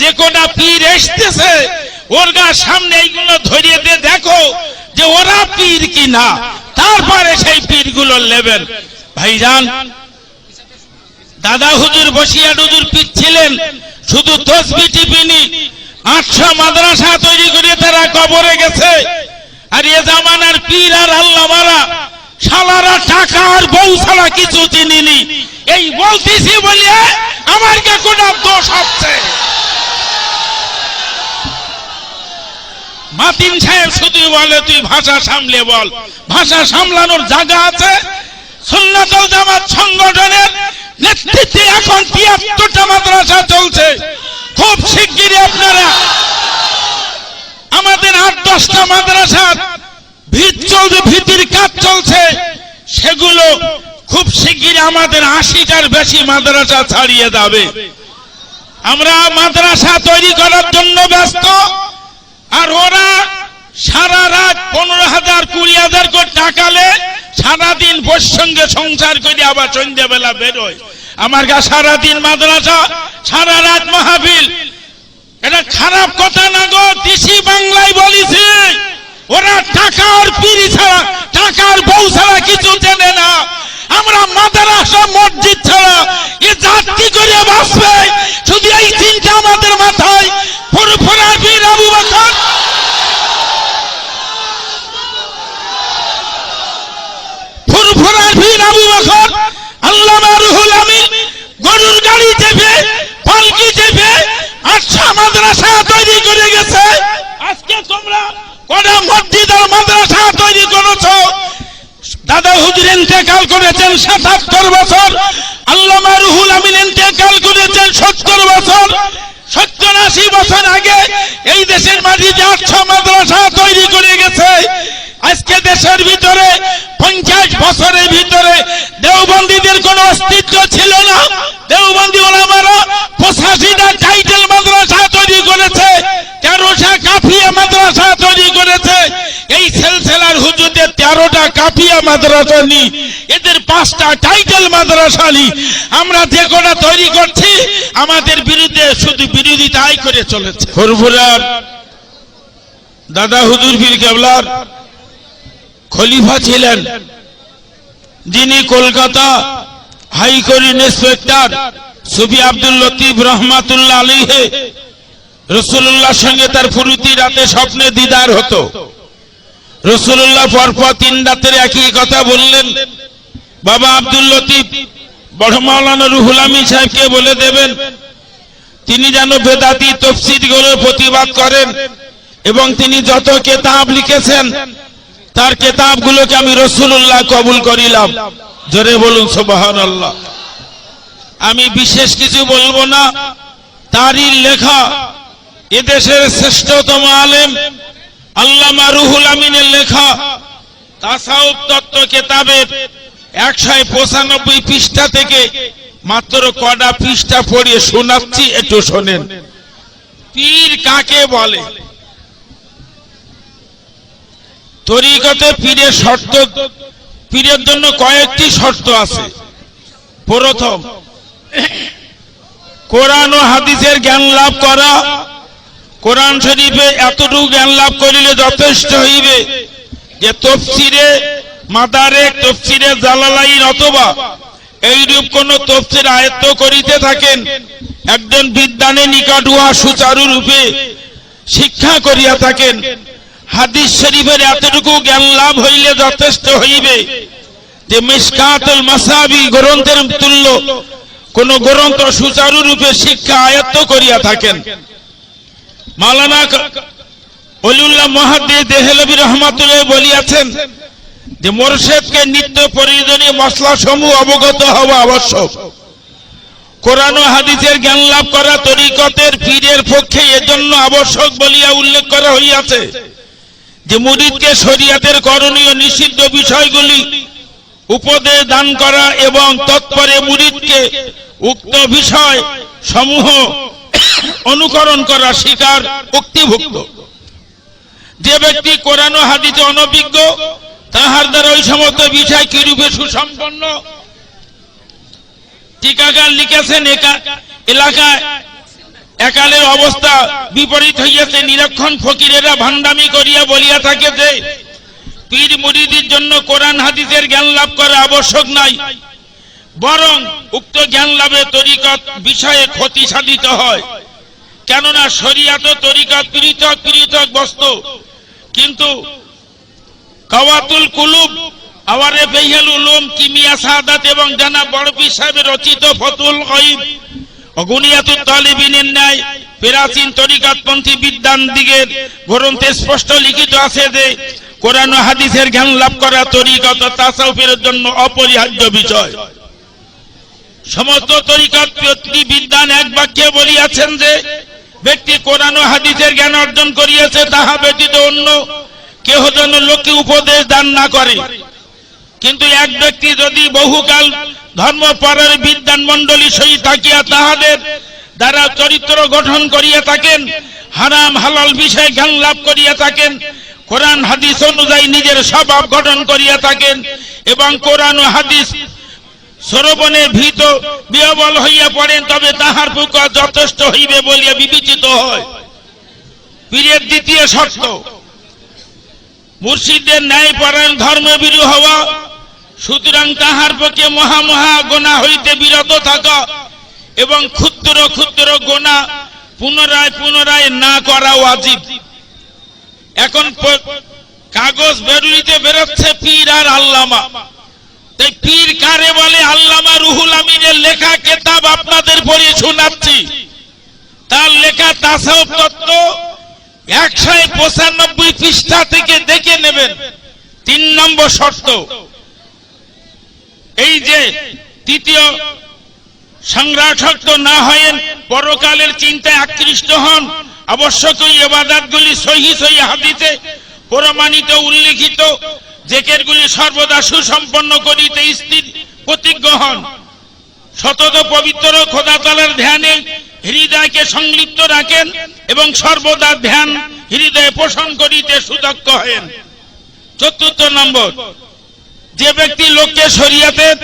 যে কোটা পীর এসতেছে ওর সামনে এইগুলো ধরিয়ে দিয়ে দেখো যে ওরা পীর কিনা, তারপরে সেই পীরগুলো নেবেন। ভাইজান, দাদা হুজুর বসিয়াট হুজুর পীর ছিলেন, শুধু তসবিহ টিপিনি, 800 মাদ্রাসা তৈরি করে তারা কবরে গেছে। আর এ জামানার পীর আর আল্লামারা শালারা টাকা আর বউ ছাড়া কিছু চিনিনি। এই বলতেছি বলিয়া আমার কে কোন দোষ হচ্ছে? মাতিন সাহেব শুধু বলে তুই ভাষা সামলে বল, ভাষা সামলানোর জায়গা আছে। সুন্নাতুল জামাত সংগঠনের নেতৃত্বে এখন ৭৩টা মাদ্রাসা চলছে। খুব শিগগিরই আপনারা আমাদের ৮-১০টা মাদ্রাসার ভিত চলছে, ভিতির কাজ চলছে, সেগুলো খুব শিগগিরই আমাদের ৮০টার বেশি মাদ্রাসা ছাড়িয়ে যাবে। আমরা মাদ্রাসা তৈরি করার জন্য ব্যস্ত, আর ওরা সারা রাত ১৫,০০০ ২০,০০০ করে টাকালে সারাদিন বোর সঙ্গে সংসার করে আবার সন্ধ্যাবেলা বেরোয়। আমার কাছে সারাদিন মাদ্রাসা, সারা রাত মাহফিল, এটা খারাপ কথা না গো। দেশি বাংলায় বলিছি, ওরা টাকার পিড়ি ছাড়া, টাকার বউ ছাড়া কিছু জানে না। আমরা মাদ্রাসা মসজিদ ছাড়া এ জাত কি করে বাঁচবে? শুধু এই চিন্তা আমাদের মাথায়। ফুরফুরা পীর আবু বকর, ফুরফুরা পীর আবু বকর, আল্লামা রুহুল আমিন গরুর গাড়ি চেপে, পালকি চেপে ৮০০ মাদ্রাসা তৈরি করে গেছে। আজকে তোমরা কটা মসজিদ আর মাদ্রাসা তৈরি করেছো? দাদা হুজুর ইন্তেকাল করেছেন ৭৭ বছর, আল্লামা রুহুল আমিন ইন্তেকাল করেছেন ৭০ বছর। ৭০-৮০ বছর আগে এই দেশের মাটিতে ৮০০ মাদ্রাসা তৈরি করে গেছে। আজকে দেশের ভিতরে ৫০ বছরের ভিতরে দেওবন্দীদের কোনো অস্তিত্ব ছিল না। দেওবন্দী ওলামারা ৮৫টা টাইটেল মাদ্রাসা তৈরি করেছে, ১৩টা কাফিয়া মাদ্রাসা তৈরি করেছে। এই সিলসিলার হুজুরদের ১৩টা কাফিয়া মাদ্রাসা নি, এদের ৫টা টাইটেল মাদ্রাসা নি। আমরা যে কোটা তৈরি করছি আমাদের বিরুদ্ধে শুধু বিরোধিতাই করে চলেছে। ফুরফুরার দাদা হুজুর পীর কেবলার খলিফা ছিলেন, যিনি কলকাতা হাইকোর্ট ইন্সপেক্টর সুফি আব্দুল লতিফ রহমাতুল্লাহ আলাইহি, রাসূলুল্লাহর সঙ্গে তার ফুরুতি রাতে স্বপ্নে দিদার হতো। রাসূলুল্লাহ পরপর ৩ রাতের একই কথা বললেন, বাবা আব্দুল লতিফ বড় মাওলানা রুহুল আমিন সাহেবকে বলে দেবেন তিনি যেন বেদাতি তাফসীরগুলোর প্রতিবাদ করেন, এবং তিনি যত কিতাব লিখেছেন তার কিতাবগুলোকে আমি রাসূলুল্লাহ কবুল করিলাম। জোরে বলুন সুবহানাল্লাহ। আমি বিশেষ কিছু বলবো না, তারই লেখা এদেশের শ্রেষ্ঠতম আলেম আল্লামা রুহুল আমিনের লেখা তাসাউফ তত্ত্ব কিতাবের ১৯৫ পৃষ্ঠা থেকে মাত্র কটা পৃষ্ঠা পড়িয়ে শোনাচ্ছি, একটু শোনেন। পীর কাকে বলে? তরিকতে পীরের শর্ত, পীরের জন্য কয়েকটি শর্ত আছে। প্রথম, কোরআন ও হাদিসের জ্ঞান লাভ করা। কোরআন শরীফে এতটুকু জ্ঞান লাভ করিলে যথেষ্ট হইবে যে তফসিরে মাদারেক, তফসিরে জালালাইন অথবা এইরূপ কোন তফসির আয়ত্ত করিতে থাকেন, একজন বিদ্বানের নিকট উহা সুচারু রূপে শিক্ষা করিয়া থাকেন। হাদিস শরীফের এতটুকু জ্ঞান লাভ হইলে যথেষ্ট হইবে যে মিশকাতুল মাসাবি গ্রন্থের তুল্য কোন গ্রন্থ সুচারু রূপে শিক্ষা আয়ত্ত করিয়া থাকেন। মাওলানা ওলিউল্লাহ মুহাদ্দিস দেহলভী রহমাতুল্লাহ বলিয়াছেন যে মুর্শিদকে নিত্য প্রয়োজনীয় মশলা সমূহ অবগত হওয়া আবশ্যক। কোরআন ও হাদিসের জ্ঞান লাভ করা তরিকতের পীরের পক্ষে এজন্য আবশ্যক বলিয়া উল্লেখ করা হইয়াছে যে মুরিদকে শরীয়তের করণীয় নিষিদ্ধ বিষয়গুলি উপদেশ দান করা এবং তৎপরে মুরিদকে উক্ত বিষয় সমূহ অনুকরণ করা শিকার উক্তিভুক্ত। যে ব্যক্তি কোরআন ও হাদিসে অনভিজ্ঞ তাহার দ্বারা ওই সমস্ত বিষয় কিরূপে সুসম্পন্ন। টিকাকার লিখেছেন এলাকায় একালের অবস্থা বিপরীত হইয়াছে। নিরক্ষণ ফকিরেরা ভান্ডামি করিয়া বলিয়া থাকে যে পীর মুরিদের জন্য কোরআন হাদিসের জ্ঞান লাভ করা আবশ্যক নাই, বরং উক্ত জ্ঞান লাভে তরিকত বিষয়ে ক্ষতি সাধিত হয়। কেননা শরিয়াত ও তরিকত পৃথক পৃথক বস্তু। কিন্তু কাওয়াতুল কুলুব, আওয়ারে বেহিয়াল উলুম, কিমিয়া সাদাত এবং জানাব বড় পীর সাহেবের রচিত ফতুল গায়ব অগুনিয়াতুত তালিবিনের ন্যায় প্রাচীন তরিকতপন্থী বিদ্বান দিগের গ্রন্থে স্পষ্ট লিখিত আছে যে কোরআন ও হাদিসের জ্ঞান লাভ করা তরিকত ও তাসাউফের জন্য অপরিহার্য বিষয়। সমস্ত তরিকত বিদ্বান এক বাক্যে বলিয়াছেন যে ব্যক্তি কোরআন ও হাদিসের জ্ঞান অর্জন করিয়াছে, তাহা ব্যতীত অন্য কেহ যেন লোককে উপদেশ দান না করে। কিন্তু এক ব্যক্তি যদি বহুকাল ধর্মপরের বিদ্বান মণ্ডলী সহিত থাকিয়া তাহাদের দ্বারা চরিত্র গঠন করিয়া থাকেন, হারাম হালাল বিষয়ে জ্ঞান লাভ করিয়া থাকেন, কোরআন হাদিস অনুযায়ী নিজের স্বভাব গঠন করিয়া থাকেন এবং কোরআন ও হাদিস শ্রবণে ভীত বিহবল হইয়া পড়েন, তবে তাহার পক্ষে যথেষ্ট হইবে বলিয়া বিবেচিত হয়। পীরের দ্বিতীয় শর্ত মুর্শিদের ন্যায়পরায়ণ ধর্মভীরু হওয়া। সুতরাং তাহার পক্ষে মহা মহা গুনাহ হইতে বিরত থাকা এবং ক্ষুদ্র ক্ষুদ্র গুনাহ পুনরায় পুনরায় না করা ওয়াজিব। এখন কাগজ বেরুইতে বেরোচ্ছে পীর আর আল্লামা। তাই পীর কারে বলে? আল্লামা রুহুল আমিনের লেখা কিতাব আপনাদের পড়ে শোনাচ্ছি। তার লেখা তাসাউফ তত্ত্ব 195 পৃষ্ঠা থেকে দেখে নেবেন। 3 নম্বর শর্ত এই যে তৃতীয় সংগ্রাসক্ত না হয়েন, পরকালের চিন্তায় আকৃষ্ট হন, আবশ্যকীয় ইবাদতগুলি সহিহ সহিহ হাদিসে প্রমাণিত উল্লেখিত জিকিরগুলি সর্বদা সুসম্পন্ন করিতে স্থির প্রতিজ্ঞ হন, সতত পবিত্র খোদা তাআলার ধ্যানে হৃদয়কে সংলিপ্ত রাখেন এবং সর্বদা ধ্যান হৃদয়ে পোষণ করিতে সুদক্ষ হেন। 4 নম্বর, যে ব্যক্তি লোককে শরীয়তের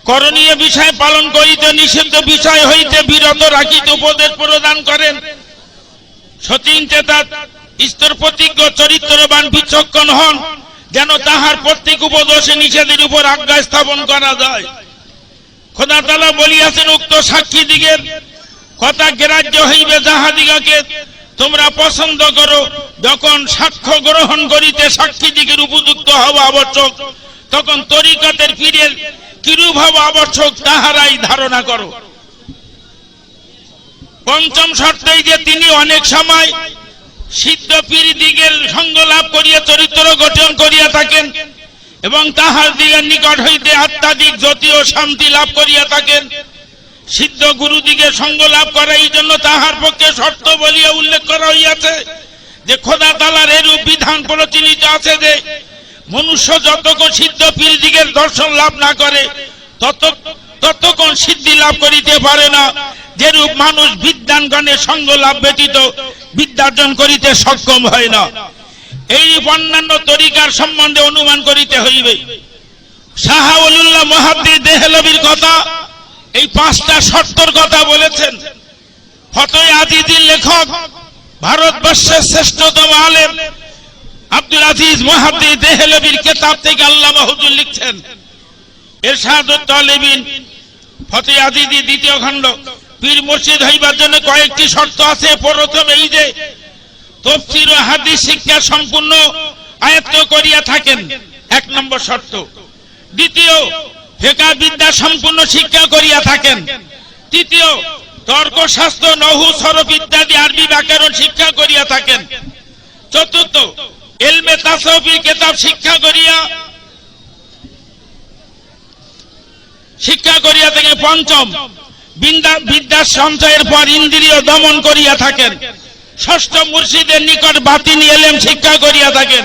করণীয় বিষয় পালন করিতে নিষিদ্ধ বিষয় হইতে বিরত রাখিতে উপদেশ প্রদান করেন, সচিন চেতা স্তর প্রতিজ্ঞ চরিত্রবান বিচক্ষণ হন, যেন তাহার প্রত্যেক উপদেশে নিষেধের উপর আজ্ঞা স্থাপন করা যায়। খোদা তাআলা বলিয়াছেন, উক্ত সাক্ষী দিগের কথা গ্রাহ্য হইবে যাহাদিগকে তোমরা পছন্দ করো। যখন সাক্ষ্য গ্রহণ করিতে সাক্ষী দিগের উপযুক্ত হওয়া আবশ্যক, তখন তরিকতের পীরের কিরূপ হওয়া আবশ্যক তাহারাই ধারণা করো। 5ম শর্তেই যে তিনি অনেক সময় সিদ্ধ পীর দিগের সঙ্গ লাভ করিয়া চরিত্র গঠন করিয়া থাকেন এবং তাহার দিগের নিকট হইতে আত্মাদিক জ্যোতি ও শান্তি লাভ করিয়া থাকেন। সিদ্ধ গুরু দিগের সঙ্গ লাভ করা এই জন্য তাহার পক্ষে শর্ত বলিয়া উল্লেখ করা হইয়াছে যে খোদা তাআলার এরূপ বিধান প্রচলিত আছে যে মনুষ্য যতক্ষণ সিদ্ধ পীর দিগের দর্শন লাভ না করে ততক্ষণ সিদ্ধি লাভ করিতে পারে না। যেরূপ মানুষ বিদ্বানগণের সঙ্গ লাভ ব্যতীত বিদ্যার্জন করিতে সক্ষম হয় না, এই অন্যান্য তরিকার সম্বন্ধে অনুমান করিতে হইবে। শাহ ওলিউল্লাহ মুহাদ্দিস দেহলভির কথা এই 5টা শর্তের কথা বলেছেন। ফতোয়া আজিজের লেখক ভারতবর্ষের শ্রেষ্ঠতম আলেম আব্দুল আজিজ মুহাদ্দিস দেহলভির কিতাব থেকে আল্লামা হুজুর লিখছেন, ইরশাদুত তালিবিন ফতোয়া আজিজি 2য় খণ্ড। পীর মুর্শিদ হইবার জন্য কয়েকটি শর্ত আছে। প্রথম এই যে তাফসীর ও হাদিস শিক্ষা সম্পূর্ণ আয়ত্ত করিয়া থাকেন, 1 নম্বর শর্ত। দ্বিতীয়, ফিকহ বিদ্যা সম্পূর্ণ শিক্ষা করিয়া থাকেন। তৃতীয়, তর্কশাস্ত্র, নহু, সরফ ইত্যাদি আরবি ব্যাকরণ শিক্ষা করিয়া থাকেন। চতুর্থ, ইলমে তাসাউফি কিতাব শিক্ষা করিয়া থাকেন। পঞ্চম, বিদ্যা সঞ্চয়ের পর ইন্দ্রিয় দমন করিয়া থাকেন। ষষ্ঠ, মুর্শিদের নিকট বাতিনি ইলম শিক্ষা করিয়া থাকেন।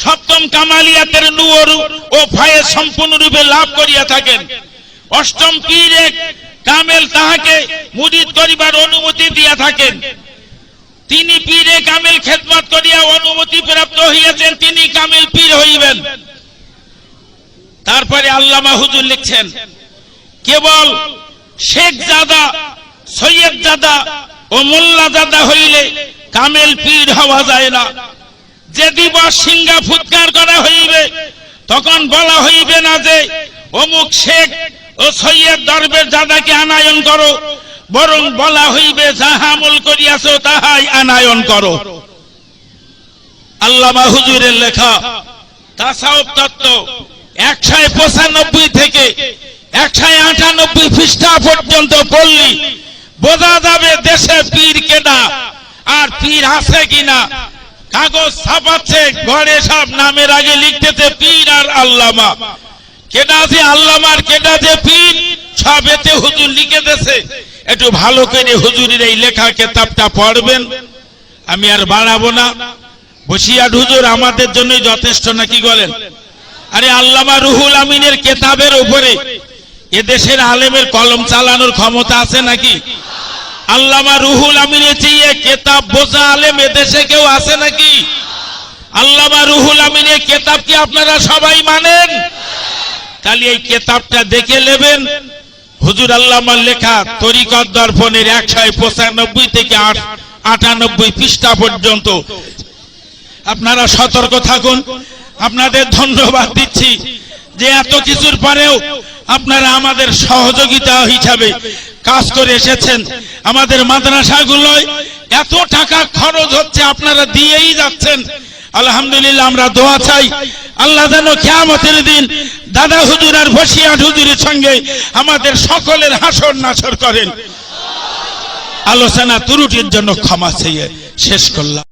সপ্তম, কামালিয়াতের নূর ও ফায়েজ সম্পূর্ণরূপে লাভ করিয়া থাকেন। অষ্টম, পীর এক কামেল তাহাকে মুরিদ করিবার অনুমতি দিয়া থাকেন। তিনি পীরে কামেল খেদমত করিয়া অনুমতি প্রাপ্ত হইয়াছেন, তিনি কামেল পীর হইবেন। তারপরে আল্লামা হুজুর লিখছেন, কেবল শেখ জাদা, সৈয়দ জাদা ও মোল্লা দাদা হইলে কামেল পীর হওয়া যায় না। যে দিবস সিংহা ফুৎকার করা হইবে তখন বলা হইবে না যে অমুক শেখ ও সৈয়দ দরবেশ দাদাকে আনায়ন করো, বরং বলা হইবে যাহা আমল করিয়াছ তাহাই আনায়ন করো। আল্লামা হুজুরের লেখা তাসাউফ তত্ত্ব 195 থেকে 198 পৃষ্ঠা পর্যন্ত পড়লি বোঝা যাবে দেশে পীর কেডা আর পীর আছে কিনা। কাগজ ছাপাচ্ছে, ঘরে সব নামের আগে লিখতেছে পীর আর আল্লামা। কেডা যে আল্লামা আর কেডা যে পীর সব এতে হুজুর লিখে দিয়েছে। একটু ভালো করে হুজুরের এই লেখা কিতাবটা পড়বেন। আমি আর বাড়াবো না। বসিয়াট হুজুর আমাদের জন্যই যথেষ্ট নাকি বলেন? আরে আল্লামা রুহুল আমিনের কিতাবের উপরে এদেশের আলেমের কলম চালানোর ক্ষমতা আছে নাকি? আল্লামা রুহুল আমিনের চেয়ে কিতাব বোঝা আলেম এদেশে কেউ আছে নাকি? আল্লামা রুহুল আমিনের কিতাব কি আপনারা সবাই মানেন? তাহলে এই কিতাবটা দেখে নেবেন। হুজুর আল্লামার লেখা তরিকত দর্পণের 195 থেকে 98 পৃষ্ঠা পর্যন্ত আপনারা সতর্ক থাকুন। আপনাদের ধন্যবাদ দিচ্ছি যে এত কিছুর পরেও আপনারা আমাদের সহযোগিতা হিসাবে কাজ করে এসেছেন। আমাদের মাদ্রাসাগুলোয় এত টাকা খরচ হচ্ছে, আপনারা দিয়েই যাচ্ছেন। আলহামদুলিল্লাহ, আমরা দোয়া চাই আল্লাহ যেন কিয়ামতের দিন দাদা হুজুর আর বসিয়াট হুজুরের সঙ্গে আমাদের সকলের হাসর নাসর করেন। আলোচনা ত্রুটির জন্য ক্ষমা চেয়ে শেষ করলাম।